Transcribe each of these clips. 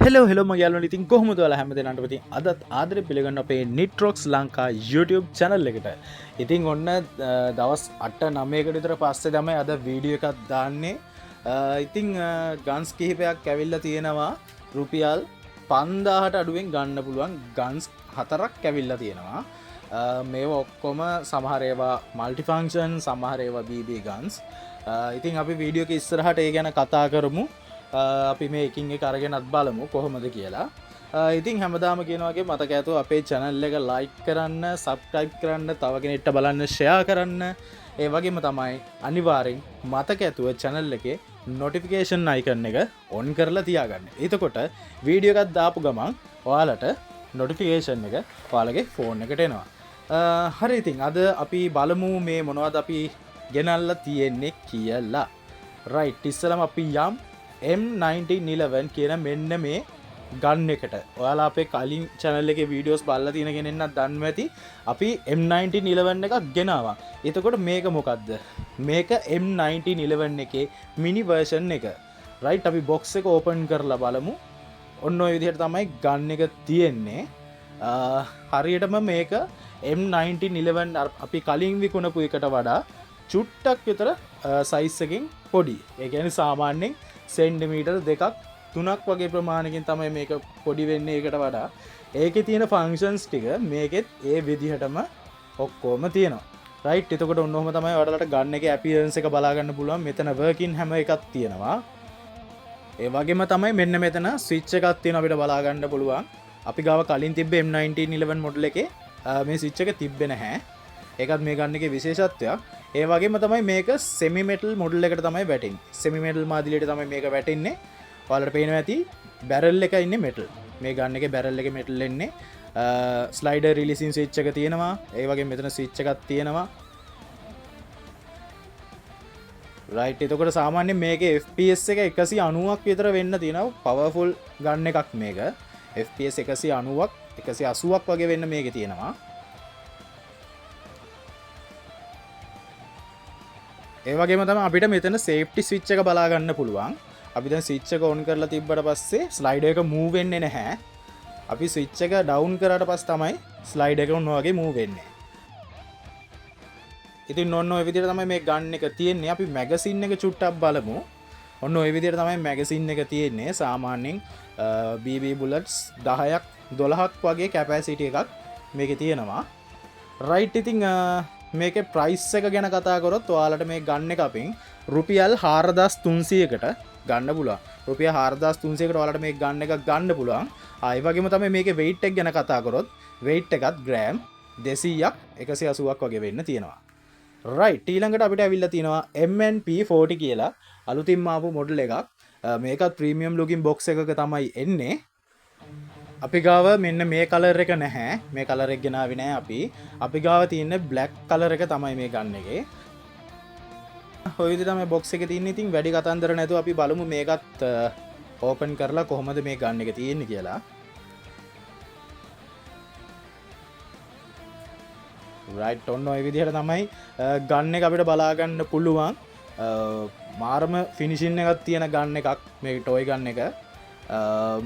Hello මගේ යාළුවනේ ඉතින් කොහොමද ඔයාලා හැමදේනටම ඉතින් අදත් ආදරේ පිළිගන්න අපේ Nitrox ලංකා YouTube channel එකට. ඉතින් ඔන්න දවස් 8-9කට විතර පස්සේ තමයි අද වීඩියෝ එකක් දාන්නේ. ඉතින් ගන්ස් කිහිපයක් ඇවිල්ලා තියෙනවා. රුපියල් 5000ට අඩුවෙන් ගන්න පුළුවන් ගන්ස් 4ක් ඇවිල්ලා තියෙනවා. මේවා ඔක්කොම සමහර ඒවා මල්ටි ෆන්ක්ෂන්, සමහර ඒවා BB ගන්ස්. ඉතින් අපි වීඩියෝ එක ඉස්සරහට ඒ ගැන කතා කරමු. අපි මේ එකින් එක අරගෙනත් බලමු කොහොමද කියලා. ඉතින් හැමදාම කියනවාගේ මතක ඇතුව අපේ channel එක like කරන්න, subscribe කරන්න, තව කෙනෙක්ට බලන්න share කරන්න. ඒ වගේම තමයි අනිවාර්යෙන් මතක ඇතුව channel එකේ notification icon එක on කරලා තියාගන්න. එතකොට වීඩියෝ එකක් දාපු ගමන් ඔයාලට notification එක ඔයාලගේ phone එකට එනවා. හරි ඉතින් අද අපි බලමු මේ මොනවද අපි ගෙනල්ලා තියෙන්නේ කියලා. right ඉස්සලම අපි යම් M1911 කියන මෙන්න මේ ගන්න එකට. ඔයාලා අපේ කලින් channel එකේ videos බලලා තියෙන කෙනෙක් දන්නවා ඇති. අපි M1911 එකක් ගෙනාවා. එතකොට මේක මොකද්ද? මේක M1911 එකේ mini version එක. right අපි box එක open කරලා බලමු. ඔන්න ඔය විදිහට තමයි ගන්න එක තියෙන්නේ. හරියටම මේක M1911 අපි කලින් විකුණපු එකට වඩා චුට්ටක් විතර size එකකින් පොඩි. ඒ කියන්නේ සාමාන්‍යයෙන් සෙන්ටිමීටර් 2ක් 3ක් වගේ ප්‍රමාණයකින් තමයි මේක පොඩි වෙන්නේ එකට වඩා. ඒකේ තියෙන ෆන්ක්ෂන්ස් ටික මේකෙත් ඒ විදිහටම ඔක්කොම තියෙනවා. රයිට් එතකොට ඔන්න ඔහම තමයි ඔයාලට ගන්න එකේ අපියරන්ස් එක බලා ගන්න පුළුවන්. මෙතන working හැම එකක් තියෙනවා. ඒ වගේම තමයි මෙන්න මෙතන ස්විච් එකක් තියෙනවා අපිට බලා ගන්න පුළුවන්. අපි ගාව කලින් තිබ්බ M1911 මොඩල් එකේ මේ ස්විච් එක තිබ්බේ නැහැ. ඒකත් මේ ගන්න එකේ විශේෂත්වයක්. ඒ වගේම තමයි මේක semi metal model එකට තමයි වැටෙන්නේ. semi metal මාදිලියට තමයි මේක වැටෙන්නේ. ඔයාලට පේනවා ඇති barrel එක ඉන්නේ metal. මේ ගන්න එකේ barrel එකේ metal එන්නේ. slider releasing switch එක තියෙනවා. ඒ වගේම මෙතන switch එකක් තියෙනවා. right එතකොට සාමාන්‍යයෙන් මේකේ FPS එක 190ක් විතර වෙන්න තියෙනවා. powerful ගන්න එකක් මේක. FPS 190ක් 180ක් වගේ වෙන්න මේකේ තියෙනවා. ඒ වගේම තමයි අපිට මෙතන safety switch එක බලා ගන්න පුළුවන්. අපි දැන් switch එක on කරලා තිබ්බට පස්සේ slider එක move වෙන්නේ නැහැ. අපි switch එක down කරාට පස්සේ තමයි slider එක ඔන්න වගේ move වෙන්නේ. ඉතින් ඔන්න ඔය විදිහට තමයි මේ ගන්න එක තියෙන්නේ. අපි magazine එක චුට්ටක් බලමු. ඔන්න ඔය විදිහට තමයි magazine එක තියෙන්නේ. සාමාන්‍යයෙන් BB bullets 10ක් 12ක් වගේ capacity එකක් මේකේ තියෙනවා. right ඉතින් මේක ප්‍රයිස් එක ගැන කතා කරොත් ඔයාලට මේ ගන්න එක අපින් රුපියල් 4300කට ගන්න පුළුවන්. රුපියල් 4300කට ඔයාලට මේ ගන්න එක ගන්න පුළුවන්. ඒ වගේම තමයි මේකේ weight එක ගැන කතා කරොත් weight එකත් ග්‍රෑම් 200ක් 180ක් වගේ වෙන්න තියෙනවා. right ඊළඟට අපිට ඇවිල්ලා තියෙනවා MNP40 කියලා අලුතින්ම ආපු මොඩල් එකක්. මේකත් ප්‍රීමියම් ලුකින් box එකක තමයි එන්නේ. අපි ගාව මෙන්න මේ කලර් එක නැහැ. මේ කලර් එක ගෙනාවේ නැහැ අපි. අපි ගාව තියෙන බ්ලැක් කලර් එක තමයි මේ ගන්න එකේ. ඔය විදිහට තමයි box එකේ තියෙන්නේ. ඉතින් වැඩි කතන්දර නැතුව අපි බලමු මේකත් ඕපන් කරලා කොහොමද මේ ගන්න එක තියෙන්නේ කියලා. right ඔන්න ඔය විදිහට තමයි ගන්න එක අපිට බලා ගන්න පුළුවන්. මාරම ෆිනිෂින් එකක් තියෙන ගන්න එකක් මේ ටොයි ගන්න එක.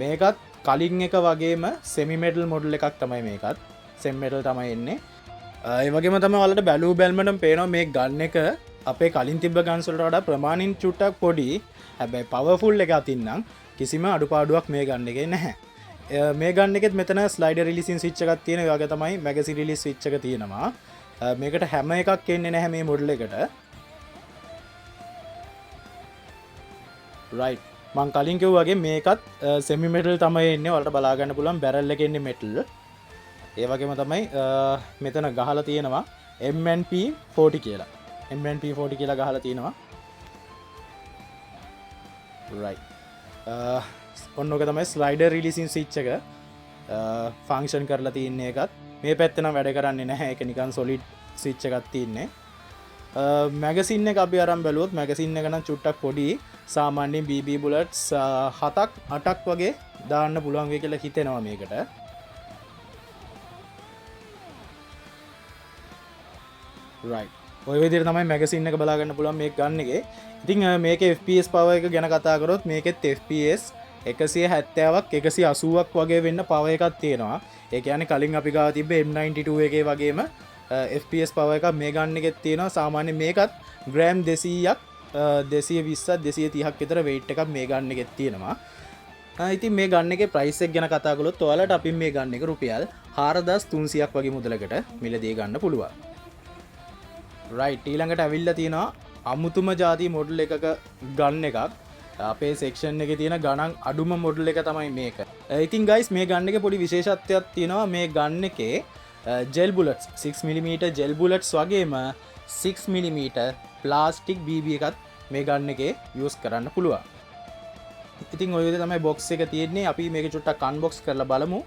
මේකත් කලින් එක වගේම semi metal model එකක් තමයි මේකත්. semi metal තමයි එන්නේ. ඒ වගේම තමයි ඔයාලට බැලූ බැලමටම පේනවා මේ ගන්න එක අපේ කලින් තිබ්බ ගන්ස් වලට වඩා ප්‍රමාණින් චුට්ටක් පොඩි. හැබැයි powerful එක අතින් නම් කිසිම අඩුපාඩුවක් මේ ගන්න එකේ නැහැ. මේ ගන්න එකෙත් මෙතන slider releasing switch එකක් තියෙනවා. ඒ වගේ තමයි magazine release switch එක තියෙනවා. මේකට හැම එකක් එන්නේ නැහැ මේ model එකට. right මං කලින් කිව්වා වගේ මේකත් semi metal තමයි එන්නේ. ඔයාලට බලා ගන්න පුළුවන් barrel එකේ එන්නේ metal. ඒ වගේම තමයි මෙතන ගහලා තියෙනවා MNP40 කියලා. MNP40 කියලා ගහලා තියෙනවා. right ඔන්න ඔක තමයි slider releasing switch එක function කරලා තියෙන්නේ. එකත් මේ පැත්ත නම් වැඩ කරන්නේ නැහැ. ඒක නිකන් solid switch එකක් තියෙන්නේ. magazine එක අපි අරන් බැලුවොත් magazine එක නම් චුට්ටක් පොඩි. සාමාන්‍යයෙන් BB bullets 7ක් 8ක් වගේ දාන්න පුළුවන් වෙයි කියලා හිතෙනවා මේකට. right ඔය විදිහට තමයි magazine එක බලා ගන්න පුළුවන් මේක ගන්න එකේ. ඉතින් මේකේ FPS power එක ගැන කතා කරොත් මේකෙත් FPS 170ක් 180ක් වගේ වෙන්න පව එකක් තියෙනවා. ඒ කියන්නේ කලින් අපි ගාව තිබ්බ M92 එකේ වගේම FPS පව එකක් මේ ගන්න එකෙත් තියෙනවා. සාමාන්‍යයෙන් මේකත් ග්‍රෑම් 200ක් 220ක් 230ක් විතර weight එකක් මේ ගන්න එකෙත් තියෙනවා. ඉතින් මේ ගන්න එකේ price එක ගැන කතා කළොත් ඔයාලට අපි මේ ගන්න එක රුපියල් 4300ක් වගේ මුදලකට මිලදී ගන්න පුළුවන්. right ඊළඟට ඇවිල්ලා තියෙනවා අමුතුම ಜಾති මොඩල් එකක ගන්න එකක්. අපේ සෙක්ෂන් එකේ තියෙන ගණන් අඩුම මොඩල් එක තමයි මේක. ඉතින් guys මේ ගන්න එකේ පොඩි විශේෂත්වයක් තියෙනවා. මේ ගන්න එකේ gel bullets 6mm gel bullets වගේම 6mm plastic BB එකත් මේ ගන්න එකේ use කරන්න පුළුවන්. ඉතින් ඔය විදිහට තමයි box එක තියෙන්නේ. අපි මේක චුට්ටක් unbox කරලා බලමු.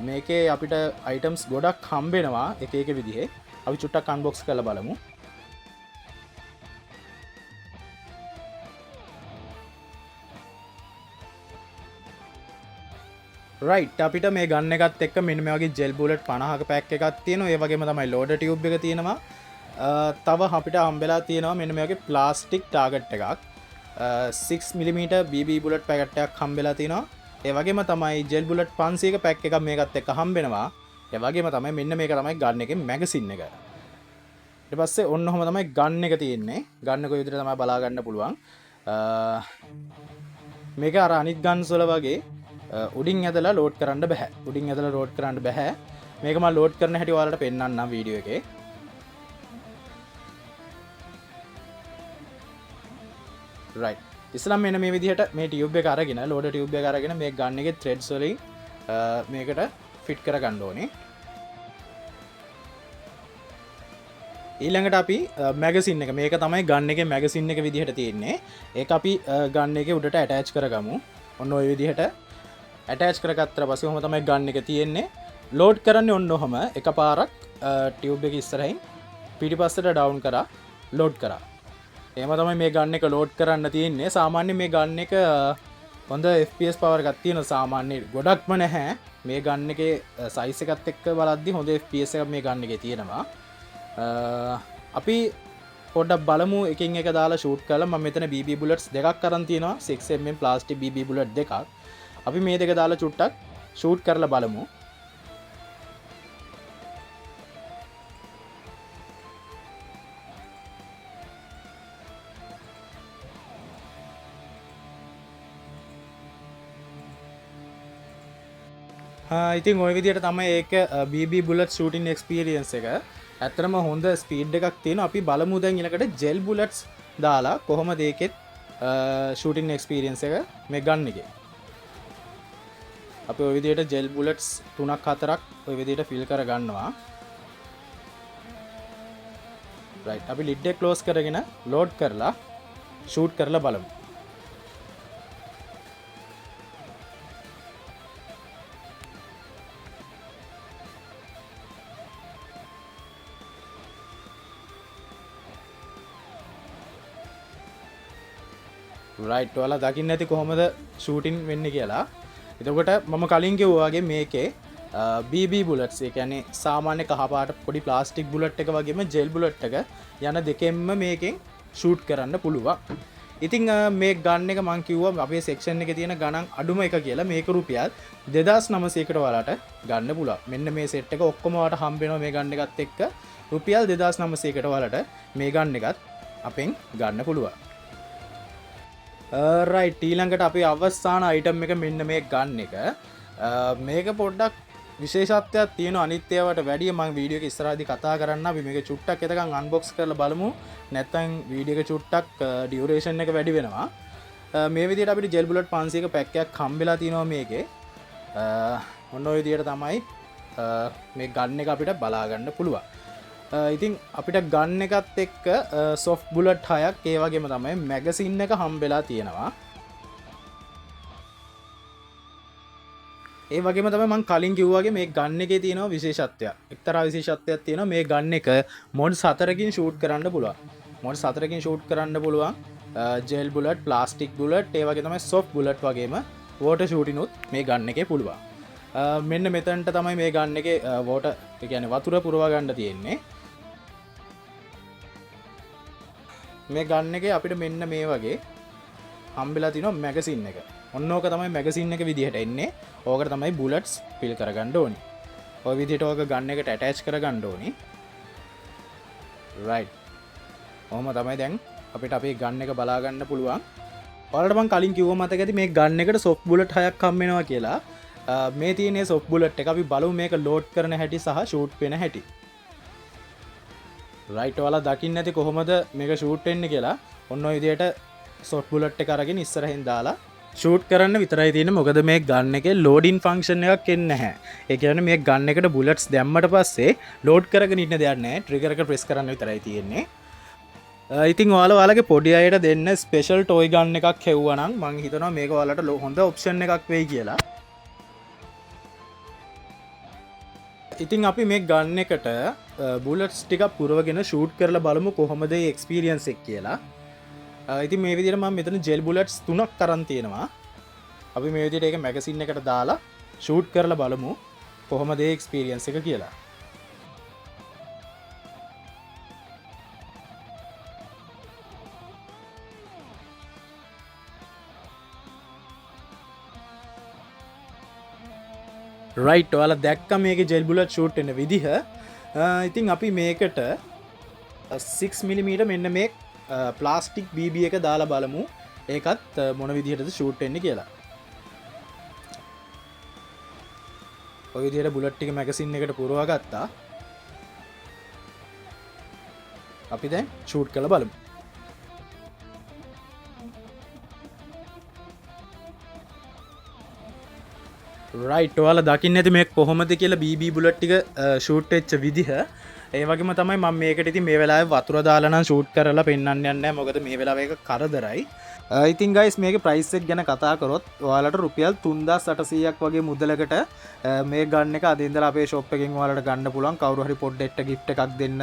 මේකේ අපිට items ගොඩක් හම්බ වෙනවා එක එක විදිහේ. අපි චුට්ටක් unbox කරලා බලමු. right අපිට මේ ගන්න එකත් එක්ක මෙන්න මේ වගේ gel bullet 50ක pack එකක් තියෙනවා. ඒ වගේම තමයි loader tube එක තියෙනවා. තව අපිට හම්බෙලා තියෙනවා මෙන්න මේ වගේ plastic target එකක්. 6mm BB bullet packet එකක් හම්බෙලා තිනවා. ඒ වගේම තමයි gel bullet 500ක pack එකක් මේකත් එක්ක හම්බෙනවා. ඒ වගේම තමයි මෙන්න මේක තමයි ගන්න එකේ magazine එක. ඊට පස්සේ ඔන්න ඔහම තමයි ගන්න එක තියෙන්නේ. ගන්න කොයි විදිහට තමයි බලා ගන්න පුළුවන්. මේක අර අනිත් ගන්ස් වල වගේ උඩින් ඇදලා ලෝඩ් කරන්න බෑ. උඩින් ඇදලා ලෝඩ් කරන්න බෑ. මේක මම ලෝඩ් කරන හැටි ඔයාලට පෙන්නන්නම් වීඩියෝ එකේ. right ඉස්සලම් මෙන්න මේ විදිහට මේ ටියුබ් එක අරගෙන ලෝඩර් ටියුබ් එක අරගෙන මේ ගන්න එකේ threads වලින් මේකට ෆිට කර ගන්න ඕනේ. ඊළඟට අපි මැගසින් එක මේක තමයි ගන්න එකේ මැගසින් එක විදිහට තියෙන්නේ. ඒක අපි ගන්න එකේ උඩට ඇටච් කරගමු. ඔන්න ඔය විදිහට ඇටච් කරගත්තට පස්සේ ඔහම තමයි ගන්න එක තියෙන්නේ. ලෝඩ් කරන්නේ ඔන්න ඔහම එකපාරක් ටියුබ් එක ඉස්සරහින් පිටිපස්සට ඩවුන් කරා ලෝඩ් කරා. එහෙම තමයි මේ ගන්න එක ලෝඩ් කරන්න තියෙන්නේ. සාමාන්‍යයෙන් මේ ගන්න එක හොඳ FPS power එකක් තියෙනවා. සාමාන්‍යයෙන් ගොඩක්ම නැහැ. මේ ගන්න එකේ size එකත් එක්ක බලද්දි හොඳ FPS එකක් මේ ගන්න එකේ තියෙනවා. අපි පොඩ්ඩක් බලමු එකින් එක දාලා shoot කරලා. මම මෙතන BB bullets දෙකක් අරන් තියෙනවා. 6mm plastic BB bullet දෙකක්. අපි මේ දෙක දාලා චුට්ටක් shoot කරලා බලමු. ඉතින් ඔය විදිහට තමයි ඒක BB bullet shooting experience එක. ඇත්තටම හොඳ ස්පීඩ් එකක් තියෙනවා. අපි බලමු දැන් ඊළඟට gel bullets දාලා කොහොමද ඒකෙත් shooting experience එක මේ ගන්න එකේ. අපි ඔය විදිහට gel bullets 3ක් 4ක් ඔය විදිහට fill කර ගන්නවා. right අපි lid එක close කරගෙන load කරලා shoot කරලා බලමු. right ඔයාලා දකින්න ඇති කොහොමද shooting වෙන්නේ කියලා. එතකොට මම කලින් කිව්වා වගේ මේකේ BB bullets ඒ කියන්නේ සාමාන්‍ය කහපාට පොඩි ප්ලාස්ටික් බුලට් එක වගේම ජෙල් බුලට් එක යන දෙකෙන්ම මේකෙන් shoot කරන්න පුළුවන්. ඉතින් මේ ගන්න එක මම කිව්වා අපේ section එකේ තියෙන ගණන් අඩුම එක කියලා. මේක රුපියල් 2900කට ඔයාලට ගන්න පුළුවන්. මෙන්න මේ set එක ඔක්කොම ඔයාලට හම්බ වෙනවා මේ ගන්න එකත් එක්ක. රුපියල් 2900කට ඔයාලට මේ ගන්න එකත් අපෙන් ගන්න පුළුවන්. right ඊළඟට අපි අවසාන item එක මෙන්න මේ ගන්න එක. මේක පොඩ්ඩක් විශේෂත්වයක් තියෙනවා අනිත් ඒවාට වැඩිය. මම වීඩියෝ එක ඉස්සරහදී කතා කරන්න. අපි මේක චුට්ටක් එතකන් unbox කරලා බලමු. නැත්නම් වීඩියෝ එක චුට්ටක් duration එක වැඩි වෙනවා. මේ විදිහට අපිට gel bullet 500ක pack එකක් හම්බෙලා තිනවා මේකේ. ඔන්න ඔය විදිහට තමයි මේ ගන්න එක අපිට බලා ගන්න පුළුවන්. ඉතින් අපිට ගන්න එකත් එක්ක soft bullet 6ක් ඒ වගේම තමයි magazine එක හම්බෙලා තියෙනවා. ඒ වගේම තමයි මම කලින් කිව්වා වගේ මේ ගන්න එකේ තියෙන විශේෂත්වයක්. එක්තරා විශේෂත්වයක් තියෙනවා මේ ගන්න එක mod 4කින් shoot කරන්න පුළුවන්. mod 4කින් shoot කරන්න පුළුවන්. gel bullet, plastic bullet, ඒ වගේ තමයි soft bullet වගේම water shooting උත් මේ ගන්න එකේ පුළුවන්. මෙන්න මෙතනට තමයි මේ ගන්න එකේ water ඒ කියන්නේ වතුර පුරවා ගන්න තියෙන්නේ. මේ ගන්න එකේ අපිට මෙන්න මේ වගේ හම්බෙලා තිනවා magazine එක. ඔන්න ඕක තමයි මැගසින් එක විදිහට එන්නේ. ඕකට තමයි බුලට්ස් ෆිල් කරගන්න ඕනි. ඔය විදිහට ඕක ගන් එකට ඇටච් කරගන්න ඕනි. රයිට්. ඔහොම තමයි දැන් අපිට අපේ ගන් එක බලා ගන්න පුළුවන්. ඔයාලට මම කලින් කිව්ව මතක ඇති මේ ගන් එකට සොෆ්ට් බුලට් 6ක් හම් වෙනවා කියලා. මේ තියෙන්නේ සොෆ්ට් බුලට් එක. අපි බලමු මේක ලෝඩ් කරන හැටි සහ ෂූට් වෙන හැටි. රයිට්. ඔයාලා දකින්න ඇති කොහොමද මේක ෂූට් වෙන්නේ කියලා. ඔන්න ඔය විදිහට සොෆ්ට් බුලට් එක අරගෙන ඉස්සරහින් දාලා ෂූට් කරන්න විතරයි තියෙන්නේ. මොකද මේ ගන් එකේ ලෝඩින් ෆන්ක්ෂන් එකක් එන්නේ නැහැ. ඒ කියන්නේ මේ ගන් එකට බුලට්ස් දැම්මට පස්සේ ලෝඩ් කරගෙන ඉන්න දෙයක් නැහැ. ට්‍රිගර් එක ප්‍රෙස් කරන්න විතරයි තියෙන්නේ. ඉතින් ඔයාලගේ පොඩි අයට දෙන්න ස්පෙෂල් ටොයි ගන්න එකක් හෙව්වනම් මං හිතනවා මේක ඔයාලට හොඳ ඔප්ෂන් එකක් වෙයි කියලා. ඉතින් අපි මේ ගන්න එකට බුලට්ස් ටිකක් පුරවගෙන ෂූට් කරලා බලමු කොහොමද ඒ එක්ස්පීරියන්ස් එක කියලා. ඉතින් මේ විදිහට මම මෙතන ජෙල් බුලට්ස් 3ක් තරම් තියෙනවා. අපි මේ විදිහට ඒක මැගසින් එකට දාලා ෂූට් කරලා බලමු කොහොමද ඒ එක්ස්පීරියන්ස් එක කියලා. රයිට්. ඔයාලා දැක්ක මේකේ ජෙල් බුලට් ෂූට් වෙන විදිහ. ඉතින් අපි මේකට 6mm මෙන්න මේ ප්ලාස්ටික් BB එක දාලා බලමු ඒකත් මොන විදිහටද ෂූට් වෙන්නේ කියලා. ඔය විදිහට බුලට් ටික මැගසින් එකට පුරවා ගත්තා. අපි දැන් ෂූට් කරලා බලමු. රයිට්. ඔයාලා දකින්න ඇති මේ කොහොමද කියලා BB බුලට් ටික ෂූට් වෙච්ච විදිහ. ඒ වගේම තමයි මම මේකට ඉතින් මේ වෙලාවේ වතුර දාලා නම් ෂූට් කරලා පෙන්වන්න යන්නේ නැහැ. මොකද මේ වෙලාවේ ඒක කරදරයි. ඉතින් ගයිස් මේකේ ප්‍රයිස් එක ගැන කතා කරොත් ඔයාලට රුපියල් 3800ක් වගේ මුදලකට මේ ගන්න එක අද ඉඳලා අපේ ෂොප් එකෙන් ඔයාලට ගන්න පුළුවන්. කවුරු හරි පොඩ්ඩෙට gift එකක් දෙන්න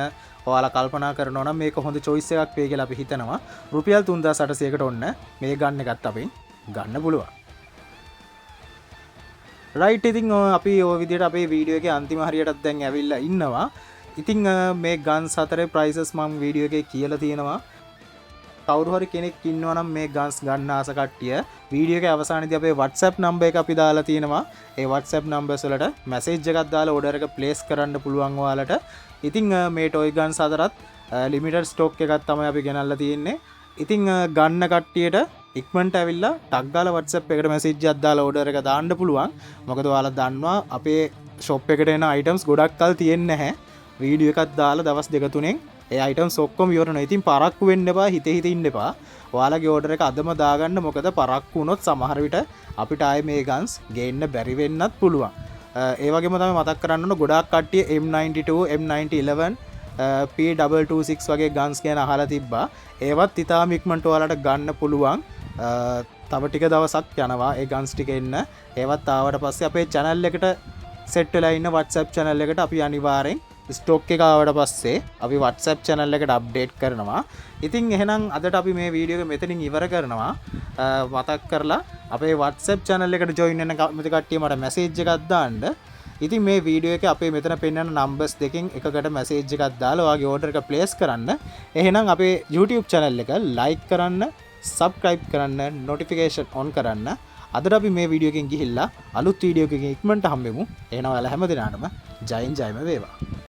ඔයාලා කල්පනා කරනවා නම් මේක හොඳ choice එකක් වෙයි කියලා අපි හිතනවා. රුපියල් 3800කට ඔන්න මේ ගන්න එකත් අපෙන් ගන්න පුළුවන්. රයිට්. ඉතින් අපි ඔය විදිහට අපේ වීඩියෝ එකේ අන්තිම හරියටත් දැන් ඇවිල්ලා ඉන්නවා. ඉතින් මේ ගන්ස් හතරේ ප්‍රයිසස් මම වීඩියෝ එකේ කියලා තියෙනවා. කවුරු හරි කෙනෙක් ඉන්නවා නම් මේ ගන්ස් ගන්න ආස කට්ටිය වීඩියෝ එකේ අවසානයේදී අපේ WhatsApp නම්බර් එක අපි දාලා තියෙනවා. ඒ WhatsApp නම්බර්ස් වලට මැසේජ් එකක් දාලා ඕඩර් එක ප්ලේස් කරන්න පුළුවන් ඔයාලට. ඉතින් මේ ටොයි ගන්ස් හතරත් ලිමිටඩ් ස්ටොක් එකක් තමයි අපි ගෙනල්ලා තියෙන්නේ. ඉතින් ගන්න කට්ටියට ඉක්මනට ඇවිල්ලා ටග් ගාලා WhatsApp එකට මැසේජ් එකක් දාලා ඕඩර් එක දාන්න පුළුවන්. මොකද ඔයාලා දන්නවා අපේ ෂොප් එකට එන අයිටම්ස් ගොඩක් කල් තියෙන්නේ නැහැ. වීඩියෝ එකක් දාලා දවස් දෙක තුනෙන් ඒ අයිටම්ස් ඔක්කොම ඉවර වෙනවා. ඉතින් පරක්කු වෙන්න එපා, හිතේ ඉන්න එපා. ඔයාලගේ ඕඩර් එක අදම දාගන්න. මොකද පරක්කු වුණොත් සමහර විට අපිට ආයේ මේ ගන්ස් ගේන්න බැරි වෙන්නත් පුළුවන්. ඒ වගේම තමයි මතක් කරන්න ඕන ගොඩාක් කට්ටිය M92, M9011, P226 වගේ ගන්ස් ගැන අහලා තිබ්බා. ඒවත් ඉතාම ඉක්මනට ඔයාලට ගන්න පුළුවන්. තව ටික දවසක් යනවා ඒ ගන්ස් ටික එන්න. ඒවත් ආවට පස්සේ අපේ channel එකට සෙට් වෙලා ඉන්න WhatsApp channel එකට අපි අනිවාර්යෙන් ස්ටොක් එක ආවට පස්සේ අපි WhatsApp channel එකට අප්ඩේට් කරනවා. ඉතින් එහෙනම් අදට අපි මේ වීඩියෝ එක මෙතනින් ඉවර කරනවා. මතක් කරලා අපේ WhatsApp channel එකට join වෙන්න කැමති කට්ටිය මට message එකක් දාන්න. ඉතින් මේ වීඩියෝ එකේ අපේ මෙතන පෙන්නන numbers දෙකෙන් එකකට message එකක් දාලා ඔයාගේ order එක place කරන්න. එහෙනම් අපේ YouTube channel එක like කරන්න, subscribe කරන්න, notification on කරන්න. අදට අපි මේ වීඩියෝ එකෙන් ගිහිල්ලා අලුත් වීඩියෝ එකකින් ඉක්මනට හම්බෙමු. එහෙනම් ඔයාලා හැමදෙනාටම ජයෙන් ජයම වේවා.